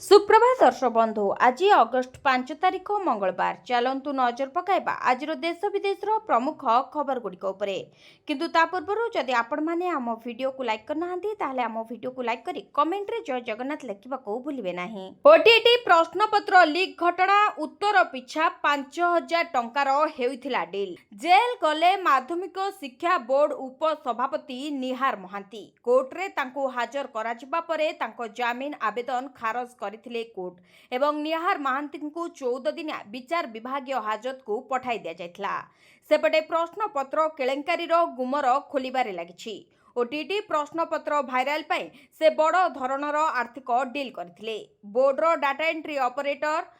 सुप्रभात दर्शक बंधु आज अगस्ट 5 तारिख मंगलवार चलतु नजर पकाइबा आज देश विदेश प्रमुख खबर गुड़िक किंतु ता पूर्व जदि आपण मैंने आम वीडियो को लाइक करना ताहले आम वीडियो को लाइक करी कमेंट रे जय जगन्नाथ लिखा भूलिबे नाही। ओटीटी प्रश्नपत्र लीक घटना उत्तर पिछा 5000 टंकार हेउथिला डील। जेल गले माध्यमिक शिक्षा बोर्ड उपसभापति निहार महांती कोर्टे तांको हाजर कराजिबा परे तांको जामीन आवेदन खारज करथिले कोर्ट एवं निहार महांती को 14 दिनिया विचार विभागीय हाजत को पठाई दिया जायथला। सेपटे प्रश्नपत्र केलेंकारी गुमर खोलिबारे लागिछि। ओटीटी प्रश्नपत्र भाइराल पाई से बड़ धरणर आर्थिक डील करथिले। Border data entry operator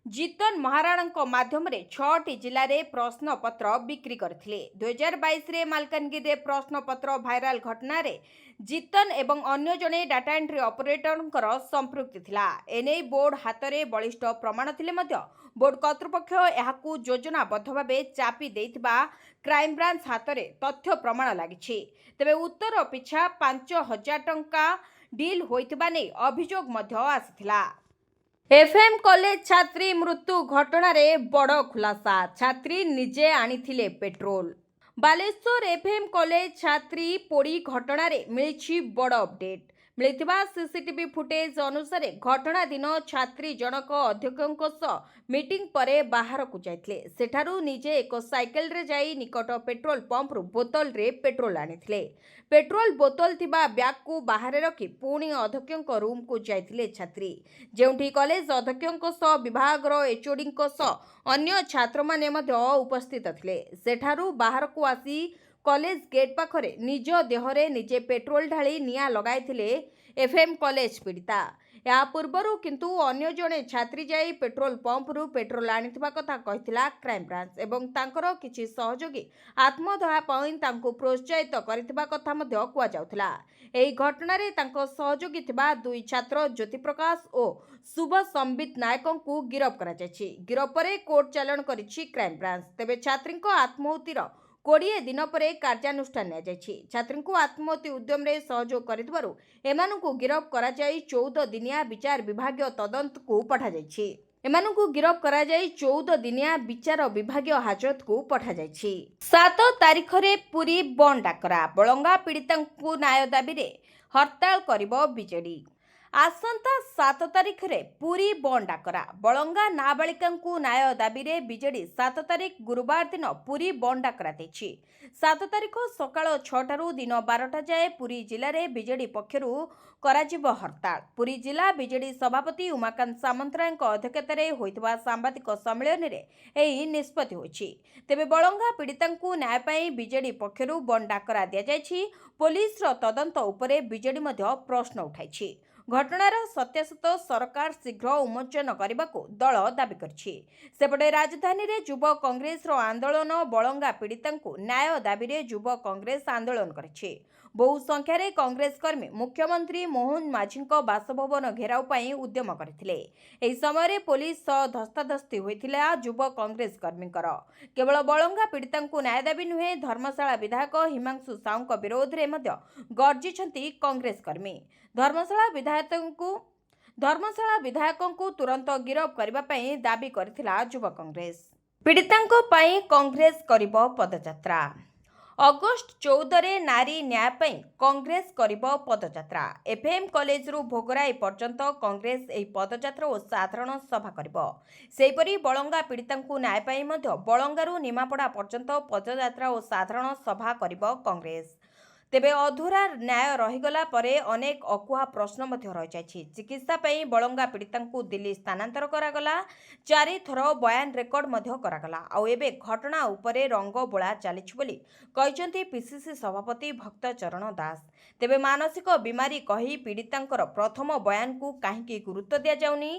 Jitan Maharana माध्यम 6टी जिले में प्रश्नपत्र बिक्री करथिले। 2022 रे मालकानगिरी रे प्रश्नपत्र भाइराल घटना रे जीतन एवं अन्य जने डाटा एंट्री ऑपरेटर संपृक्ति थिला। एने बोर्ड हाथ में बलिष्ठ प्रमाण थिले मध्य बोर्ड कर्तृपक्ष एहाकू योजनाबद्ध भावे चापी देइथिबा क्राइम ब्रांच हाथ में तथ्य प्रमाण लागिछि। तेबे उत्तर पिछा 5000 टंका डील होइथिबा नै अभियोग मध्य आसिथिला। एफएम कॉलेज छात्री मृत्यु घटना रे बड़ खुलासा। छात्री निजे आनिथिले पेट्रोल। बालेश्वर एफएम कॉलेज छात्री पोड़ी घटना रे मिलिछि बड़ अपडेट। मिलिथिबा सीसीटीवी फुटेज अनुसार घटना दिन छात्री जनक अध्यक्षों सह मीटिंग परे बाहर को जाइथिले। सेठारु निजे एक साइकेल रे जाई निकट पेट्रोल पंप रु बोतल रे पेट्रोल आनिथिले। पेट्रोल बोतल थिबा बैग को बाहर रखी पुणी अध्यक्षों रूम को जाइथिले छात्री, जेउठी कॉलेज अध्यक्षों सह विभाग रो एचओडी सह अन्य छात्र माने मध्य उपस्थित थिले। सेठारु बाहर को आसी कॉलेज गेट पाखरे निज देहरे निजे पेट्रोल ढाली निया लगाइथिले एफएम कॉलेज पीड़िता। या पूर्वरु किंतु अन्य जने छात्री जाई पेट्रोल पंप रु पेट्रोल आनिथिबा कथा कहिथिला क्राइम ब्रांच एवं तांकर किछि सहयोगी आत्मदया पई तांको प्रोत्साहित करिथिबा कथा मध्य कुआ जाउथिला। एही घटना रे तांको सहयोगी थिबा दुई छात्र ज्योति प्रकाश ओ शुभ संबित नायकों को गिरफ करा जायछि। गिरफ परे कोर्ट चालान करिछि क्राइम ब्रांच। तेबे छात्रीको आत्महत्यार 20 दिन पर कार्यानुष्ठान छात्री को आत्महत्या उद्यम रे सहयोग करितबारु एमानकु गिरफ करा जाई 14 दिनिया विचार विभागीय तदंत को पठा जायछि। एमानकु गिरफ करा जाई 14 दिनिया विचार विभागीय हाजत को पठा जायछि। 7 तारिख रे पुरी बंद डाकरा। बलंगा पीड़ितांकु न्याय दाबी रे हड़ताल करिबो बीजेडी। आसंता 7 तारिख रे पुरी बंद डाकरा। बलंगा नाबालिकांकु न्याय दाबी रे बीजेडी 7 तारिख गुरुवार दिन पुरी बंद डाकरा देछि। 7 तारिख सकाळ 6 दिन 12टा जाए पुरी जिले में बीजेडी पक्षरु कराजिबो हड़ताल। पुरी जिला बीजेडी सभापति उमाकांत सामंतराय अध्यक्षतार होइतबा सांबादिक सम्मेलन रे एही निष्पत्ति होइछि। तेबे बलंगा पीड़ितांकु न्याय पाई बीजेडी पक्षरु बंद डाकरा दिया जायछि। पुलिस रो तदंत उपरे बीजेडी मध्य प्रश्न उठाइछि। घटनार सत्यासत सरकार शीघ्र उन्मोचन करने को दल दाबी करछि। सेपटे राजधानी रे युव कांग्रेस रो आंदोलन बलंगा पीड़ितांकु न्याय दाबी रे युव कांग्रेस आंदोलन करछि। बहु संख्यार कांग्रेस कर्मी मुख्यमंत्री मोहन माझीको बासभवन घेराव पाई उद्यम करथिले। एही समय पुलिस सह धस्ताधस्ती होइथिला युव कांग्रेस कर्मीकर। केवल बलंगा पीड़ितांकु न्याय दाबी नुहे धर्मशाला विधायक हिमांशु साउंको विरोध रे मध्य गर्जिछंती कांग्रेस कर्मी। धर्मशाला विधायकों को तुरंत गिरफ करबा पई दाबी करथिला युव कांग्रेस। पीड़ितांको पई कांग्रेस करिबो पदयात्रा। अगस्ट 14 रे नारी न्याय पई कांग्रेस करिबो पदयात्रा। एफएम कॉलेज रु भोगराई पर्यंत कांग्रेस एही पदयात्रा और साधारण सभा करिबो। सेहीपरि बलंगा पीड़ितांकु न्याय पई मध्य बलंगारु निमापड़ा पर्यंत पदयात्रा और साधारण सभा करिबो कांग्रेस। तेबे अधूरा न्याय रहीगला परे अनेक अकुहा प्रश्न मध्य रही जायछि। चिकित्सा पई बलंगा पीड़ितांकु दिल्ली स्थानांतर करागला। 4 थर बयान रेकर्ड मध्य करागला। आउ एबे घटना उपरे रंग बोला चलिछि बोली कहिसंती पीसीसी सभापति भक्तचरण दास। तेबे मानसिक बीमारी कही पीड़ितांकर प्रथम बयान को काहेकि गुरुत्व दिया जाउनी।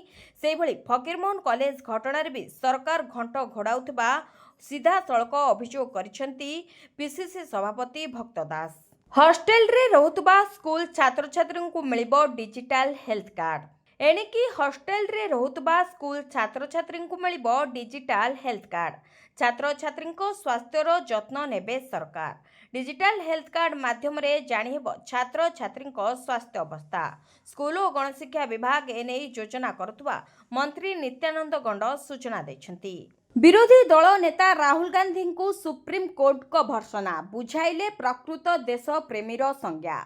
सेही भली फकीरमोहन कॉलेज घटना रे भी सरकार घंट घोड़ाउथबा सीधा सड़क अभियोग करिसंती पीसीसी सभापति भक्त दास। हॉस्टेल रे रहुतबा स्कूल छात्र छात्री को मिलिबो डिजिटल हेल्थ कार्ड। एणिकी हॉस्टेल रे रहुतबा स्कूल छात्र छात्री को मिलिबो डिजिटल हेल्थ कार्ड। छात्र छात्री स्वास्थ्यर जत्न नेबे सरकार। डिजिटल हेल्थ कार्ड माध्यम रे जानी हेबो छात्र छात्री स्वास्थ्य अवस्था। स्कूल और गणशिक्षा विभाग एने योजना करुवा मंत्री नित्यानंद गंड सूचना दैछंती। विरोधी दल नेता राहुल गांधी को सुप्रीम कोर्ट को भर्सना बुझाइले प्रकृत देश प्रेमीर संज्ञा।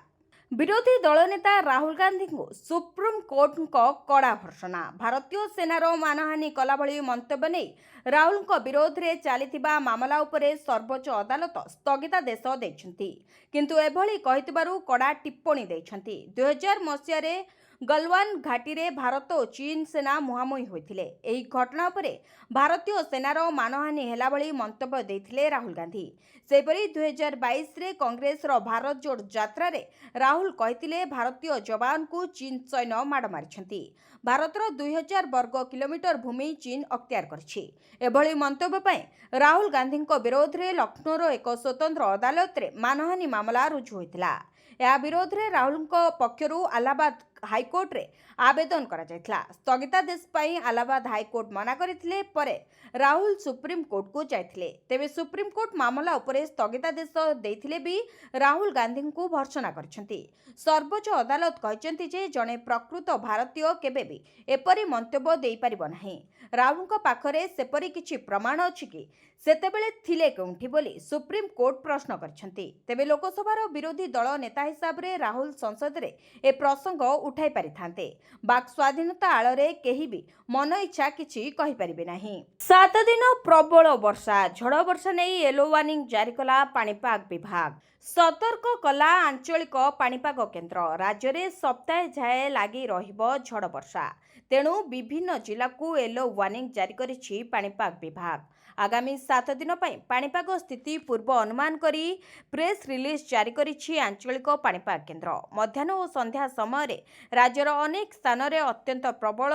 विरोधी दल नेता राहुल गांधी को सुप्रीम कोर्ट को कड़ा भर्सना। भारतीय सेनार मानहानि कला भली मंतव्य नहीं राहुल विरोध में चली मामला उपरे सर्वोच्च अदालत स्थगितादेश देइछंती, किंतु एभली कहितबारु कड़ा टिप्पणी देइछंती। 2000 मसीह गलवान घाटी रे भारत और चीन सेना मुहांमुही होइथिले। एही घटना उपरे भारतीय सेनार मानहानि हेला भली मंतव्य देइथिले राहुल गांधी। सेपरी 2022 रे कांग्रेस रो भारत जोड़ यात्रा रे राहुल कहिथिले भारतीय जवान को चीन सैन्य माड़ मारिछंती। भारतर 2000 वर्ग किलोमीटर भूमि चीन अख्तियार करछि। एभली मंतव्य पई राहुल गांधी विरोध में लखनौर एक स्वतंत्र अदालत रे मानहानि मामला रुजु होइथिला। या विरोध में राहुल पक्षरु इलाहाबाद हाईकोर्ट रे आवेदन करा जायथिला। स्थगितादेश पई इलाहाबाद हाईकोर्ट मना करथिले परे राहुल सुप्रीम कोर्ट को जायथिले। तेबे सुप्रीम कोर्ट मामला उपरे स्थगितादेश देथिले भी राहुल गांधी को भर्सना करछंती। सर्वोच्च अदालत कहचंती जे जणे प्रकृत भारतीय केबे भी एपरी मंतव्य देई परिबो नाही। राहुल पाखरे सेपरी किछि प्रमाण अछि कि सेतेबेले थिले केउंठी बोली सुप्रीम कोर्ट प्रश्न करछंती। तेबे लोकसभार विरोधी दल नेता हिसाब रे राहुल संसद रे ए प्रसंग उठाई पारिथांते। बाक स्वाधीनता आଳରେ केही भी मन इच्छा किछि कहि परिबे नाही। 7 दिन प्रबल वर्षा झड़ वर्षा नै येलो वार्निंग जारी कला पाणीपाग विभाग। सतर्क कला आंचलिक पाणीपाग केन्द्र। राज्य में सप्ताहे जाए लगी रहिबो झड़ वर्षा, तेणु विभिन्न जिला को येलो वार्निंग जारी करिछि पाणीपाग विभाग। आगामी 7 दिन पई पाणीपाग स्थिति पूर्व अनुमान करी प्रेस रिलीज जारी करिछि आंचलिक पाणीपाग केन्द्र। मध्याह्न और संध्या समय रे राज्यर अनेक स्थान रे अत्यंत प्रबल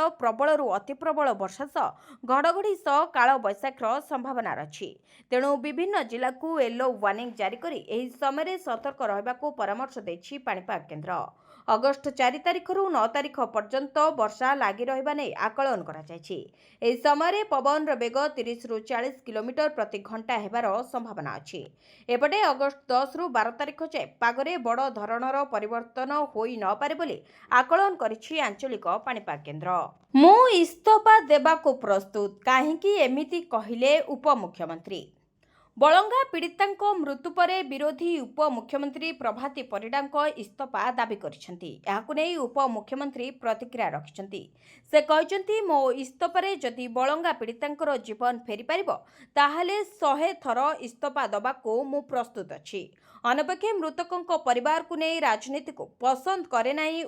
अति प्रबल वर्षा सह घड़घड़ी सह काल बैशाखर संभावना रही। तेणु विभिन्न जिला को येलो वार्निंग जारी करी एही समय रे सतर्क रहबाको परामर्श दैछि पाणीपाग केन्द्र। अगस्ट 4 तारिख रु 9 तारिख पर्यंत वर्षा लगी रहिबा नै आकलन करा जायछि। एही समय रे पवन रो बेग 30 रु 40 किलोमीटर प्रति घंटा हेबार संभावना अछि। एपटे अगस्ट 10 रु 12 तारिख जाए पागरे बड़ धरणर परिवर्तन होई न पारे बोली आकलन करिछि आंचलिक पाणीपाग केन्द्र। मु इस्तीफा देबाको प्रस्तुत काहेकि एमिति कहिले उपमुख्यमंत्री। बलंगा पीड़ितांको मृत्यु परे विरोधी उपमुख्यमंत्री प्रभाती परिडांको इस्तीफा दाबी करिसेंती। याकु नै उपमुख्यमंत्री प्रतिक्रिया रखिसेंती। से कहचंती मो इस्तीफारे जदि बलंगा पीड़ितांकर जीवन फेरी पारिबो ताहाले 100 थर इस्तीफा दबाको मु प्रस्तुत अछि। अनपेक्षे मृतकों परिवार को नै राजनीति को पसंद करे नाही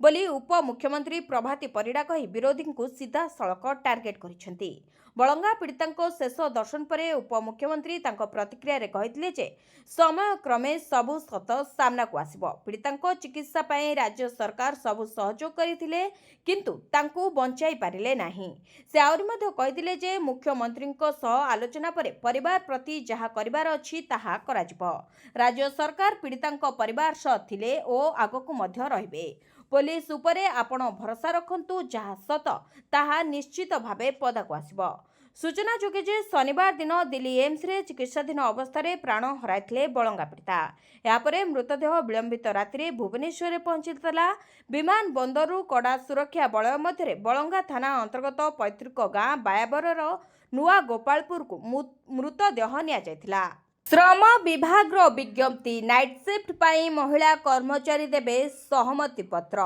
बोली उपमुख्यमंत्री प्रभाती परिडा कही विरोधी को सीधा सड़क टार्गेट करिसेंती। बलंगा पीड़ितांको शेष दर्शन पर उपमुख्यमंत्री तांको प्रतिक्रिया रे कहिथिले जे समय क्रमे सबु सत सामना को आसिबो। पीड़ितांको चिकित्सा पई राज्य सरकार सबु सहयोग करिथिले किंतु तांको बंचाई पारिले नाही। से आउरी मध्ये कहिथिले जे मुख्यमंत्रींको सह आलोचना परे परिवार प्रति जहा करिवार अछि ताहा कराजिबो। राज्य सरकार पीड़ितांको परिवार सह थिले ओ आगकु मध्ये रहिबे। पुलिस उपरे आपण भरोसा रखंतु, जहा सत ताहा निश्चित भावे पदाकु आसिबो। सूचना जोगे जे शनिवार दिन दिल्ली एम्स रे चिकित्साधीन अवस्था प्राण हराइथिले बलंगा पीड़िता। यापरे मृतदेह विलंबित राति भुवनेश्वर पहुंचीला। विमान बंदरु कड़ा सुरक्षा बलय मध्य बलंगा थाना अंतर्गत पैतृक गाँ बायाबर नुआ गोपालपुर को मृतदेह निया। श्रम विभाग विज्ञप्ति नाइट शिफ्ट पाई महिला कर्मचारी देबे सहमति पत्र।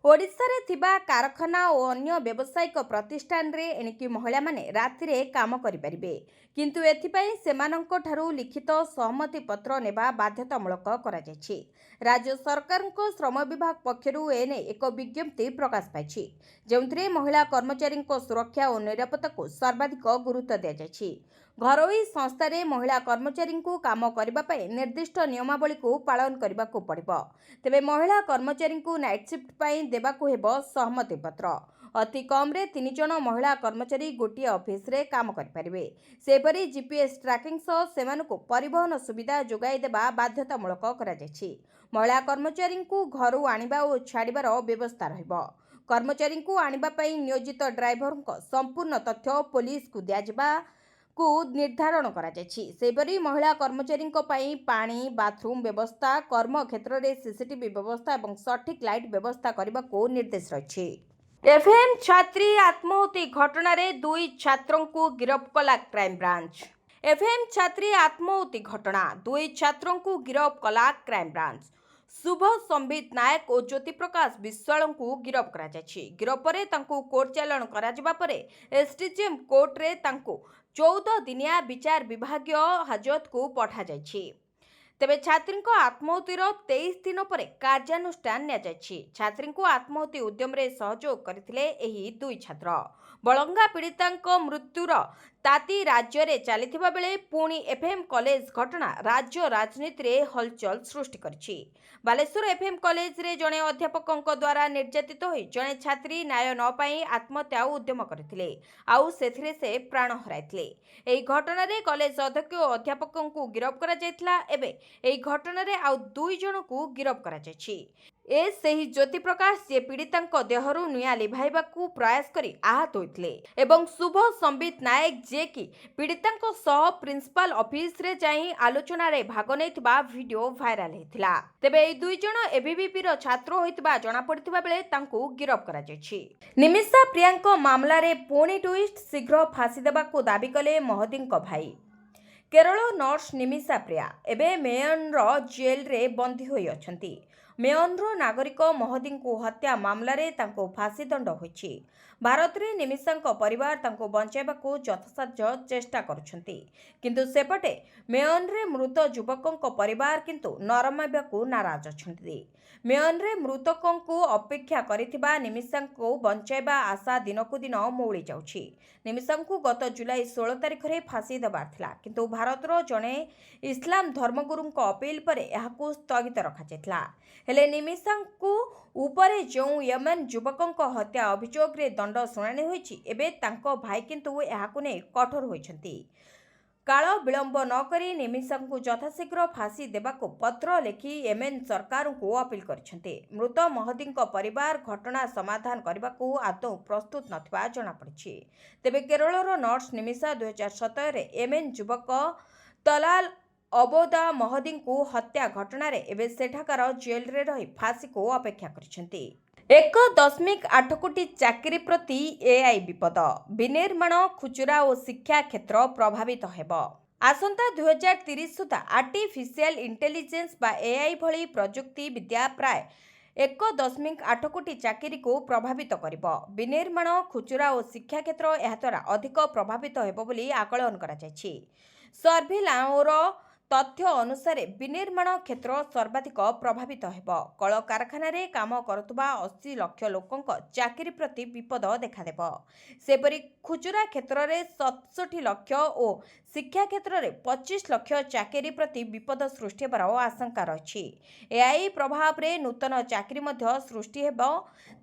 ओडिशा रे थिबा कारखाना और अन्य व्यावसायिक प्रतिष्ठान रे एणिकी महिला माने राति रे काम करि परिबे, किंतु एथिपाई सेमानंको ठारू लिखित सहमति पत्र नेबा बाध्यतामूलक करा जायछि। राज्य सरकार को श्रम विभाग पक्षरु एने एक विज्ञप्ति प्रकाश पाइछि, जेउंथरे महिला कर्मचारी सुरक्षा और निरापत्ता को सर्वाधिक गुरुत्व दिया जायछि। घरोई संस्था रे महिला कर्मचारी को काम करबा पई निर्दिष्ट नियमावली को पालन करबा को पड़िबो। तेबे महिला कर्मचारी को नाइट शिफ्ट पई देबाको हेबो सहमति पत्र। अति कम रे 3 जन महिला कर्मचारी गोटे ऑफिस रे काम करि परिबे। सेपरि जीपीएस ट्रैकिंग सह सेमानकु परिवहन सुविधा जोगाई देबा बाध्यतामूलक करा जायछि। महिला कर्मचारी को घरु आनिबा और छाड़िबार व्यवस्था रहिबो। कर्मचारी को आनिबा पई नियोजित ड्राइवर को संपूर्ण तथ्य पुलिस को दिया को निर्धारण सेपरी महिला कर्मचारी पानी बाथरूम व्यवस्था कर्म क्षेत्र में सीसीटीवी व्यवस्था और सठिक लाइट व्यवस्था करने को निर्देश रही। एफएम छात्री आत्महत्या घटना रे 2 छात्रों को गिरफ्त कला क्राइम ब्रांच। एफएम छात्री आत्महत्या घटना 2 छात्रों को गिरफ्त कला क्राइम ब्रांच। शुभ संबित नायक और ज्योति प्रकाश विश्वाल को गिरफ्त करा गिरफ्त पर कोर्ट चालाण करा एसडीजेएम कोर्ट रे 14 दिनिया विचार विभागीय हाजत को पठा तेबे छात्री आत्महत्या 23 दिन पर कार्यानुष्ठान छात्री को आत्महत्या उद्यम रे सहयोग करथिले एही 2 छात्र। बलंगा पीड़िता मृत्युर ताती राज्य रे चलिथिबा बेले पुणी एफएम कॉलेज घटना राज्य राजनीति रे हलचल सृष्टि करछि। बालेश्वर एफएम कॉलेज रे जणे अध्यापक द्वारा निर्यातित होई जणे छात्री न्याय न पाई आत्महत्या उद्यम करथिले आउ सेथिरे से प्राण हराइथिले। एही घटना रे कॉलेज अध्यक्ष और अध्यापक को गिरफ्त करा जायतिला। एबे एही घटना रे आउ 2 जण को गिरफ्त करा जायछि। ए सही ज्योति प्रकाश जे पीड़िता देहरु निया लिभाइबा को प्रयास करी आहत होइथिले एवं शुभ संबित नायक जे कि पीड़िता सह प्रिंसिपल ऑफिस रे जाई आलोचना रे भाग नैथिबा वीडियो वायरल हेथिला। तेबे ए 2 जण एबीवीपी रो छात्र होइतबा जणा पड़ितबा बेले तांको गिरफ्त करा जायछि। निमिषा प्रियांका मामला रे पुणी ट्विस्ट शीघ्र फांसी देबा को दाबी कले महदींको भाई। केरल नर्स निमिषा प्रिया एबे मेयन जेल रे बंदी होई अछंती। मेयन नागरिक महदी को हत्या मामला रे तांको फांसी दंड होइछि। भारत रे निमिषांक परिवार तांको बंचाइबा को यथासाध्य चेष्टा करुछंती किंतु सेपटे मेयन रे मृत युवकों परिवार किंतु नरमाइबा को नाराज अछंती। मेयन रे मृतकों को अपेक्षा करिथिबा निमिषांक को बंचाइबा आशा दिनकु दिन मौली जाउछि। निमिषांक को गत जुलाई 16 तारिख रे फांसी देबार थिला किंतु भारत रो जणे इस्लाम धर्मगुरु को अपील पर एहाकू स्थगित रखा जायतिला। हेले निमिषांक को ऊपर जो यमन युवकों हत्या अभियोग रे दंड शुणाणी होइछि एबे तांको भाई किंतु एहाकू ने कठोर होइछंती। काल विलंब न करी निमिषांक को यथाशीघ्र फांसी देबाको पत्र लिखि येमेन सरकार को अपील करछंते। मृत महदी परिवार घटना समाधान करबाको आदौ प्रस्तुत नथिबा जणा पड़िछि। तेबे केरलर नर्स निमिषा 2017 रे येमेन युवक तलाल अबोदा महदी को हत्या घटना रे एबे सेठाकार जेल रे रही फांसी को अपेक्षा करछंती। 1.8 कोटी चाकरी प्रति एआई विपद विनिर्माण खुचुरा और शिक्षा क्षेत्र प्रभावित हेब। आसंता 2030 सुधा आर्टिफिशियल इंटेलिजेंस बा एआई भली प्रजुक्ति विद्या प्राय 1.8 कोटी चाकरी को प्रभावित करिबो। विनिर्माण खुचुरा और शिक्षा क्षेत्र एहा द्वारा अधिक प्रभावित हेब बोली आकलन करा जायछि। सर्भिलांर तथ्य अनुसार विनिर्माण क्षेत्र सर्वाधिक प्रभावित हेब। कल कारखाना रे काम करुवा 80 लाख लोकों चाकरी प्रति विपद देखादेब। सेपरी खुचुरा क्षेत्र में 67 लाख और शिक्षा क्षेत्र में 25 लाख चाकरी प्रति विपद सृष्टि होबार आशंका रही। एआई प्रभाव रे नूतन चाकरी मध्य सृष्टि हेब।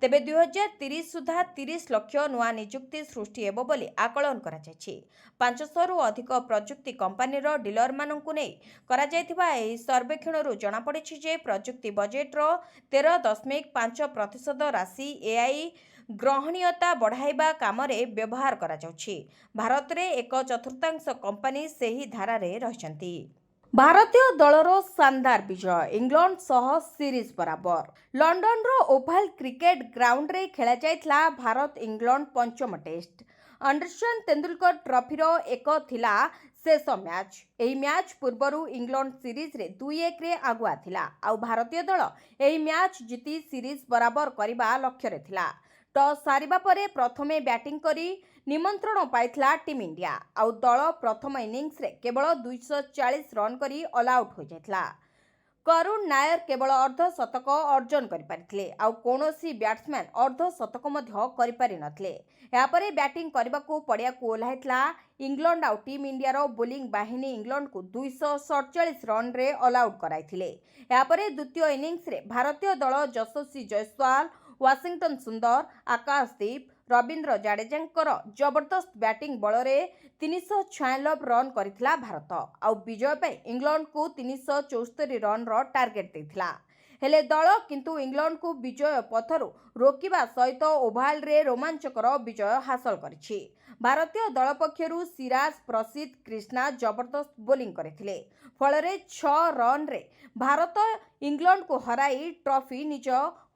तेबे 2030 सुधा 30 लाख नुआ नियुक्ति सृष्टि हेब बोली आकलन करा जायछि। 500 रु अधिक प्रजुक्ति कंपानी डीलर मानकु नै करा जायथिबा एही सर्वेक्षणरू जणा पड़िछि जे प्रजुक्ति बजेट्र 13.5% राशि एआई ग्रहणीयता बढ़ाइबा कामरे व्यवहार करा जाउछि। भारत रे 1/4 कंपानी सेही धारा रे रहिसंती। भारतीय दलर शानदार विजय इंग्लैंड सह सीरीज बराबर। लंडन रो ओभाल क्रिकेट ग्राउंड रे खेला जायतला भारत इंग्लैंड पंचम टेस्ट। अंडरसन तेंदुलकर ट्रॉफी रो एक थिला शेष मैच। एही मैच पूर्वरु इंग्लैंड सीरीज रे 2-1 रे आगुआ थिला आउ भारतीय दल एही मैच जीती सीरीज बराबर करबा लक्ष्य रे थिला। टॉस हारिबा परे प्रथमे बैटिंग करी निमंत्रण पाइथिला टीम इंडिया आउ दल प्रथम इनिंग्स रे केवल 240 रन करी ऑल आउट हो जायतिला। करुण नायर केवल अर्धशतक अर्जन करिपारिथिले आउ कोनोसी बैट्समैन अर्धशतक मध्य करिपारि नथिले। यापरे बैटिंग करबाकू पड़ियाकू ओल्हाइथिला इंग्लैंड आउ टीम इंडिया रो बोलिंग बाहिनी इंग्लैंड को 247 रन रे ऑल आउट कराइथिले। यापरे द्वितीय इनिंग्स रे भारतीय दल यशस्वी जयसवाल वाशिंगटन सुंदर आकाशदीप रविंद्र जाडेजांकर जबरदस्त बैटिंग बल रे 396 रन करिथिला भारत आउ विजय पे इंग्लैंड को 374 रन रो टार्गेट देथिला। हेले दल किंतु इंग्लैंड को विजय पथरु रोकिबा सहित ओभाल रोमांचकर विजय हासिल करिछि। भारतीय दल पक्षरु सिराज प्रसिद्ध कृष्णा जबरदस्त बोलिंग करथिले। फलरे 6 रन रे भारत इंग्लैंड को हराई ट्रॉफी निज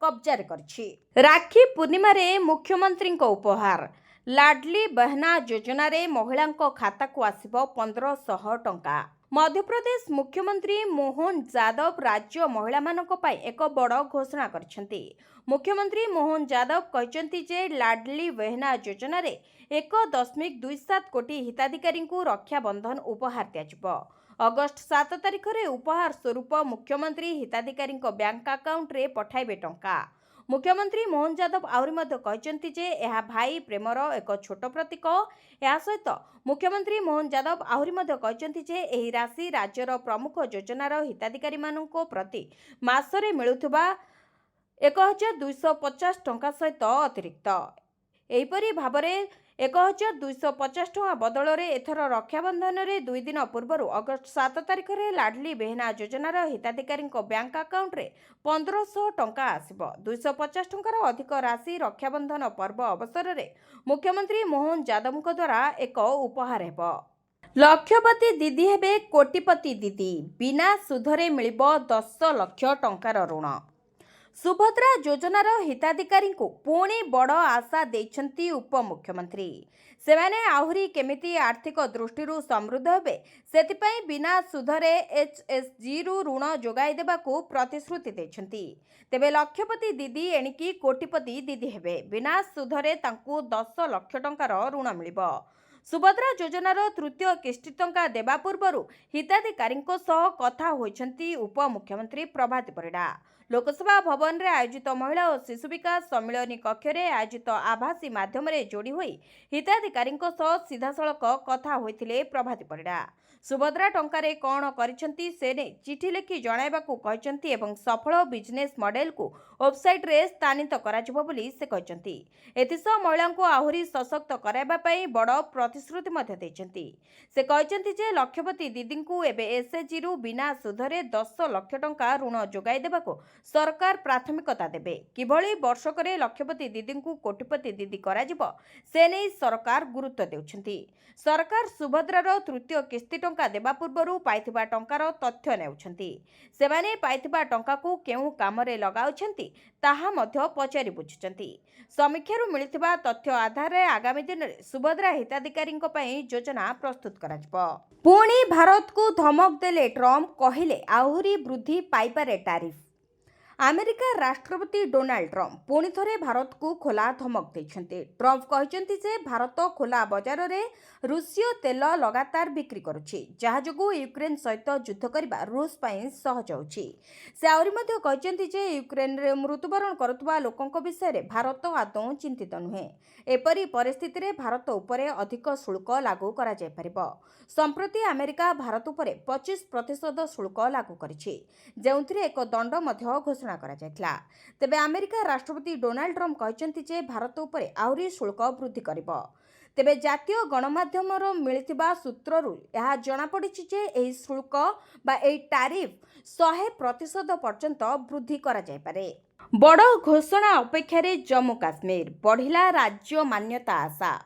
कब्जा करिछि। राखी पूर्णिमा रे मुख्यमंत्री को उपहार। लाडली बहना योजना रे महिला खाता को आसिबो 1500 टंका। मध्य प्रदेश मुख्यमंत्री मोहन यादव राज्य महिला मानक पाई एक बड़ घोषणा करछंती। मुख्यमंत्री मोहन यादव कहचंती जे लाडली बहना योजना रे 1.27 कोटी हिताधिकारी को रक्षा बंधन उपहार दिया। अगस्ट 7 तारिख रे उपहार स्वरूप मुख्यमंत्री हिताधिकारी बैंक अकाउंट रे पठाइबे टंका। मुख्यमंत्री मोहन यादव आहुरी मध्य कहचंती जे यह भाई प्रेमर एक छोट प्रतीक। या सहित मुख्यमंत्री मोहन यादव आहुरी मध्य कहचंती जे एही राशि राज्यर प्रमुख योजनार हिताधिकारी मानक प्रति मासरे मिलुथुबा 1250 टंका सहित अतिरिक्त एहीपरि भाबरे 1250 टंका बदल में एथर रक्षाबंधन रे 2 दिन पूर्व अगस्ट 7 तारिख रे लाडली बेहना योजनार हिताधिकारी बैंक अकाउंट रे 1500 टंका आसिबो। 250 टंकार अधिक राशि रक्षाबंधन पर्व अवसर रे मुख्यमंत्री मोहन यादव द्वारा एक उपहार हेबो। लक्षपति दीदी हेबे कोटिपति दीदी। बिना सुधरे मिलिबो 10 लाख टंकार ऋण। सुभद्रा योजनार हिताधिकारी को पुणी बड़ आशा देइछंती उपमुख्यमंत्री। सेमाने आहुरी केमिति आर्थिक दृष्टि समृद्ध हेबे सेतिपई बिना सुधरे एचएसजी रु ऋण जोगाई देबाकू प्रतिश्रुति देइछंती। तेबे लक्षपति दीदी एणिकी कोटिपति दीदी हेबे। बिना सुधरे तांकू 10 लाख टंकार ऋण मिलिबो। सुभद्रा योजनार तृतीय किस्ती टंका देबा पूर्व हिताधिकारी कथा होइछंती उपमुख्यमंत्री प्रभाती परिडा। लोकसभा भवन रे आयोजित महिला और शिशु विकास सम्मिलनी कक्ष रे आयोजित आभासी माध्यम रे जोड़ी होई हिताधिकारी सीधासलख कथा होइथिले प्रभाती परिडा। सुभद्रा टंकारे कौन करिसंती से ने चिठी लिखि जणाइबाकू कहिसंती एवं सफल बिजनेस मॉडल को वेबसाइट रे स्थानित कराजिबो बोली से कहिसंती। एथिसह महिला को आहुरी सशक्त कराइबा पई बड़ प्रतिश्रुति मध्ये दैछंती। से कहिसंती जे लक्षपति दीदी को एबे एसएचजी रु बिना सुधरे 10 लाख टंका ऋण जोगाई देबाकू सरकार प्राथमिकता देबे। किभଳି वर्षकरे लक्षपति दीदी को कोटिपति दीदी कराजिबो से नै सरकार गुरुत्व देउछंती। सरकार सुभद्रार तृतीय किस्ती टंका देबा पूर्वरु पाइथिबा टंकार तथ्य नेउछंती। सेमाने पाइथिबा टंका को केउ कामरे लगाउछंती ताहा मध्य पचारि बुझुछंती। समीक्षारु मिलिथिबा तथ्य आधार रे आगामी दिन रे सुभद्रा हिताधिकारी पई योजना प्रस्तुत कराजिबो। पुणी भारत को धमक देले ट्रम्प कहिले आहुरी वृद्धि पाइपारे टैरिफ। अमेरिका राष्ट्रपति डोनाल्ड ट्रम्प पुणी थरे भारत को खोला धमक देइछन्ते। ट्रम्प कहिसन्ति जे भारत खोला बाजार रे रूसीय तेल लगातार बिक्री करुछि जहा जोगु यूक्रेन सहित युद्ध करबा रूस पई सहज होछि। से आउरी मध्ये कहिसन्ति जे यूक्रेन रे मृत्युवरण करुवा लोकंक विषय रे भारत आदौ चिंतित नुहे। एपरि परिस्थिति रे भारत उपरे अधिक शुल्क लागू करा जाय परिबो। संप्रति अमेरिका भारत उपरे 25% शुल्क लागू करिछि जेउथिरे एक दंड मध्ये घोषणा करा जायतला। तेबे अमेरिका राष्ट्रपति डोनाल्ड ट्रम्प कहिसन्ति जे भारत उपरे आहुरी शुल्क वृद्धि करिबो। तेबे जातीय गणमाध्यमर मिलिथिबा सूत्ररु यह जना पड़िछि जे एही शुल्क बा एही टैरिफ 100% पर्यंत वृद्धि करा जाय पारे। बड़ घोषणा अपेक्षा रे जम्मू काश्मीर बढ़िला राज्य मान्यता आशा।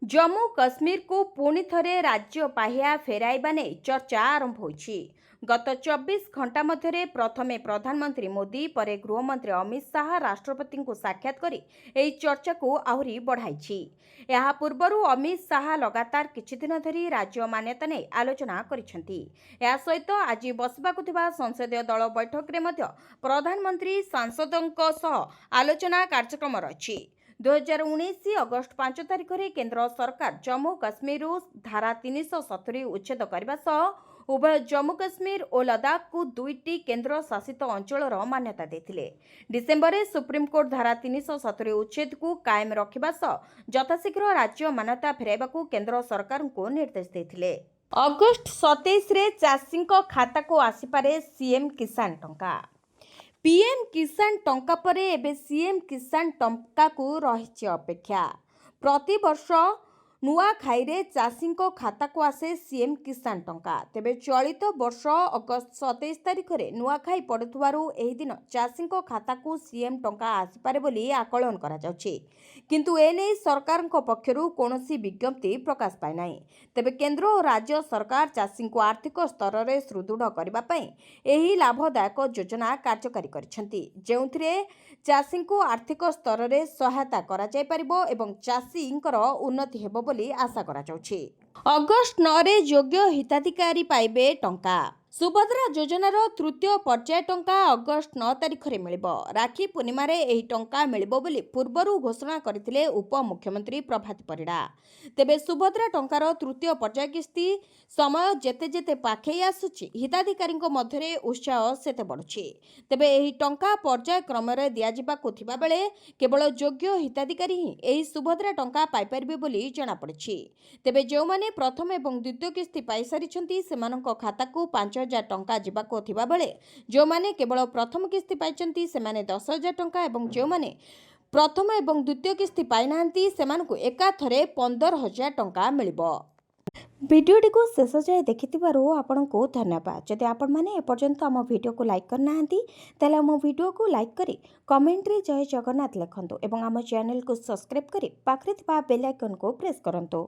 जम्मू काश्मीर को पुणी थरे राज्य पाहिया फेराइबा नै चर्चा आरंभ होइछि। गत 24 घंटा मध्य प्रथमे प्रधानमंत्री मोदी परे गृहमंत्री अमित शाह राष्ट्रपति को साक्षात करी एही चर्चा को आहुरी बढ़ाइछि। यहा पूर्वरु अमित शाह लगातार किछि दिन धरी राज्य मान्यता नै आलोचना करिसेंती। या सहित आज बसबाकु थिबा संसदीय दल बैठक रे मध्य प्रधानमंत्री सांसदक सह आलोचना कार्यक्रम रछि। 2019 अगस्ट 5 तारिख रे केंद्र सरकार जम्मू काश्मीर धारा 370 उच्छेद करने सह उभय जम्मू काश्मीर और लद्दाख को 2टी केंद्र शासित अंचल मान्यता देथिले। डिसेम्बर में सुप्रीमकोर्ट धारा 370 उच्छेद को कायम रखिबा सह यथाशीघ्र राज्य मान्यता फेराइबा को केंद्र सरकार को निर्देश देथिले। अगस्ट 27 रे चाषी खाता को आसीपारे सीएम किसान टंका। पीएम किसान टंका परे एबे सीएम किसान टंका को रहिछि अपेक्षा। प्रति वर्ष नुआखाईरे चाषीଙ୍କ खाताକୁ आसे सीएम किसान टंका तेबे चलित वर्ष अगस्त 27 तारिख रे नुआखाई पड़ुथिबारु एही दिन चाषीଙ୍କ खाताକୁ सीएम टंका आसिपारे बोली आकलन करा जाउछि किंतु एने सरकारଙ୍କ पक्षरु कोनोसी विज्ञप्ति प्रकाश पाइ नाही तेबे केंद्र और राज्य सरकार चाषीଙ୍କୁ आर्थिक स्तर रे सुदृढ़ करबा पई एही लाभदायक योजना कार्यकारी करिसेंती जेउथिरे चाषीଙ୍କୁ आर्थिक स्तर रे सहायता करा जाय परिबो एवं चाषींकर उन्नति हेबो बोली आशा करा जाउछि। अगस्त 9 रे योग्य हिताधिकारी पाइबे टंका सुभद्रा योजनार तृतीय पर्याय टंका अगस्त 9 तारिख रे मिलिबो राखी पूर्णिमा रे एही टंका मिलिबो बोली पूर्वरु घोषणा करथिले उपमुख्यमंत्री प्रभात परिडा तेबे सुभद्रा टंकार तृतीय पर्याय किस्ती समय जेते जेते पाखै आसुछि हिताधिकारीଙ୍କ ମଧ୍ୟରେ उत्साह सेते बढुछि तेबे एही टंका पर्याय क्रम रे दिया जिबाकु थिबा बेले केवल योग्य हिताधिकारी ही एही सुभद्रा टंका पाइ परिबे बोली जणा पड़िछि तेबे जो माने प्रथम एवं द्वितीय किस्ती पाइ सारिछंती सेमानଙ୍କ खाताକୁ 5,000 टंका जिबाको थिबा बेले जो माने केवल प्रथम किस्ती पाइछंती सेमाने 10,000 टंका एवं जो माने प्रथम एवं द्वितीय किस्ती पाइ नाहंती सेमानକୁ एकाथरे 15,000 टंका मिलिबो। भिडियोटी को शेष जाए देखिथिबारु आपनको धन्यवाद। जदि आपण माने एपर्यंत आम वीडियो को लाइक करना हंती ताले आम वीडियो को लाइक करी कमेंट रे जय जगन्नाथ लिखंतु एवं आम चैनल को सब्सक्राइब करी पाखरे थिबा बेल आइकन को प्रेस करंतु।